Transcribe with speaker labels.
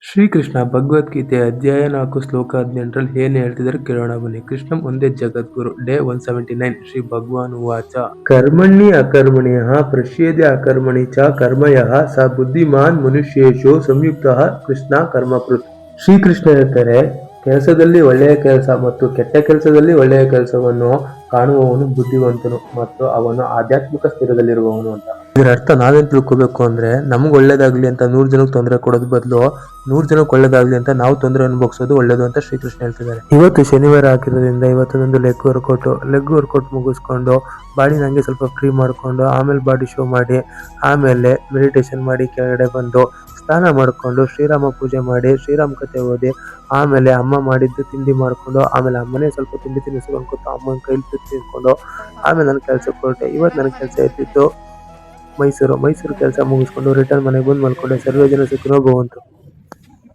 Speaker 1: ಶ್ರೀಕೃಷ್ಣ ಭಗವದ್ಗೀತೆ ಅಧ್ಯಾಯ 4 ಶ್ಲೋಕ 18ರಲ್ಲಿ ಏನು ಹೇಳ್ತಿದ್ದಾರೆ ಕೇಳೋಣ ಬನ್ನಿ. ಕೃಷ್ಣಂ ಒಂದೇ ಜಗದ್ಗುರು. ಡೇ 179. ಶ್ರೀ ಭಗವಾನ್ ಉವಾಚ ಕರ್ಮಣ್ಯ ಅಕರ್ಮಣ್ಯಃ ಪ್ರಶ್ಯೇದ್ಯ ಅಕರ್ಮಣಿ ಚ ಕರ್ಮಯಃ ಸ ಬುದ್ಧಿಮಾನ್ ಮನುಷ್ಯೇಶು ಸಂಯುಕ್ತಃ ಕೃಷ್ಣ ಕರ್ಮಕೃತ್. ಶ್ರೀಕೃಷ್ಣ ಹೇಳ್ತಾರೆ, ಕೆಲಸದಲ್ಲಿ ಒಳ್ಳೆಯ ಕೆಲಸ ಮತ್ತು ಕೆಟ್ಟ ಕೆಲಸದಲ್ಲಿ ಒಳ್ಳೆಯ ಕೆಲಸವನ್ನು ಕಾಣುವವನು ಬುದ್ಧಿವಂತನು ಮತ್ತು ಅವನು ಆಧ್ಯಾತ್ಮಿಕ ಸ್ಥಿರದಲ್ಲಿರುವವನು ಅಂತ. ಇದರ ಅರ್ಥ ನಾವೇನ್ ತಿಳ್ಕೋಬೇಕು ಅಂದ್ರೆ, ನಮ್ಗೆ ಒಳ್ಳೇದಾಗ್ಲಿ ಅಂತ 100 ಜನಕ್ಕೆ ತೊಂದರೆ ಕೊಡೋದ್ ಬದಲು 100 ಜನಕ್ಕೆ ಒಳ್ಳೇದಾಗ್ಲಿ ಅಂತ ನಾವು ತೊಂದರೆ ಅನುಭವಿಸೋದು ಒಳ್ಳೇದು ಅಂತ ಶ್ರೀಕೃಷ್ಣ ಹೇಳ್ತಿದ್ದಾರೆ. ಇವತ್ತು ಶನಿವಾರ ಆಗಿರೋದ್ರಿಂದ ಇವತ್ತೊಂದು ಲೆಗ್ ವರ್ಕೌಟ್ ಮುಗಿಸ್ಕೊಂಡು ಬಾಡಿ ನಂಗೆ ಸ್ವಲ್ಪ ಫ್ರೀ ಮಾಡ್ಕೊಂಡು ಆಮೇಲೆ ಬಾಡಿ ಶೋ ಮಾಡಿ ಆಮೇಲೆ ಮೆಡಿಟೇಷನ್ ಮಾಡಿ ಕೆಳಗಡೆ ಬಂದು ಸ್ನಾನ ಮಾಡ್ಕೊಂಡು ಶ್ರೀರಾಮ ಪೂಜೆ ಮಾಡಿ ಶ್ರೀರಾಮ್ ಕಥೆ ಓದಿ ಆಮೇಲೆ ಅಮ್ಮ ಮಾಡಿದ್ದು ತಿಂಡಿ ಮಾಡ್ಕೊಂಡು ಆಮೇಲೆ ಅಮ್ಮನೇ ಸ್ವಲ್ಪ ತಿಂಡಿ ತಿನ್ನಿಸ್ಕೊಂಡು ಕೂತು ಅಮ್ಮನ ಕೈಲಿ ತಿನ್ಕೊಂಡು ಆಮೇಲೆ ನನ್ನ ಕೆಲ್ಸಕ್ಕೆ ಹೊರಟೆ. ಇವತ್ತು ನನ್ನ ಕೆಲಸ ಇರ್ತಿತ್ತು ಮೈಸೂರು ಕೆಲಸ ಮುಗಿಸ್ಕೊಂಡು ರಿಟರ್ನ್ ಮನೆಗೆ ಬಂದು ಮಲ್ಕೊಂಡೆ. ಸರ್ವೇ ಜನ ಸುಖಿನೋ ಭವಂತು.